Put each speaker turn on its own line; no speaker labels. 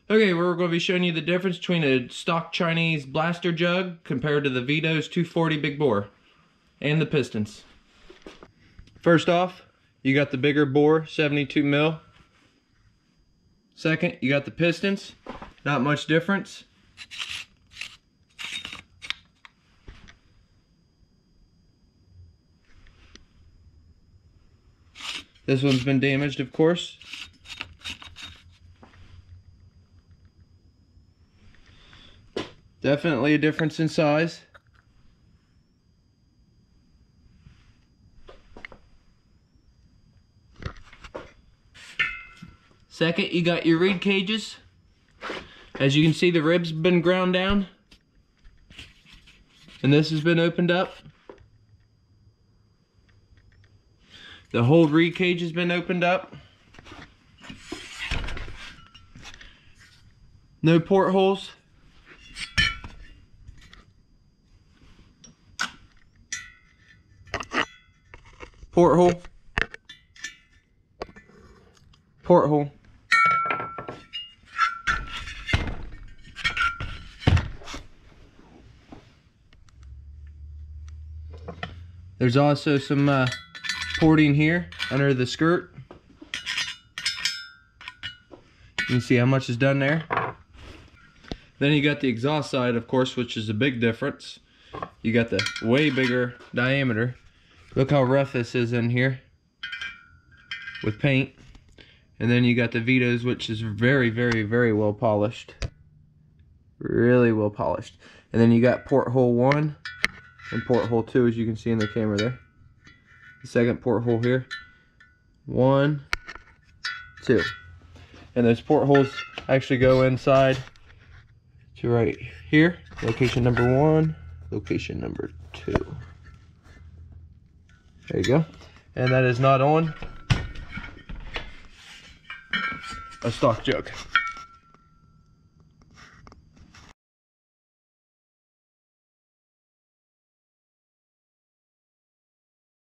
Okay, we're going to be showing you the difference between a stock Chinese blaster jug compared to the Vito's 240 big bore and the Pistons. First off, you got the bigger bore 72 mil. Second, you got the Pistons. Not much difference. This one's been damaged, of course. Definitely a difference in size. Second, you got your reed cages. As you can see, the ribs have been ground down. And this has been opened up. The whole reed cage has been opened up. No portholes. Porthole. Porthole. There's also some porting here under the skirt. You can see how much is done there. Then you got the exhaust side, of course, which is a big difference. You got the way bigger diameter. Look how rough this is in here with paint. And then you got the Vito's, which is very, very, very well polished. Really well polished. And then you got porthole 1 and porthole 2, as you can see in the camera there. The second porthole here. 1, 2. And those portholes actually go inside to right here. Location number 1, location number 2. There you go. And that is not on a stock jug.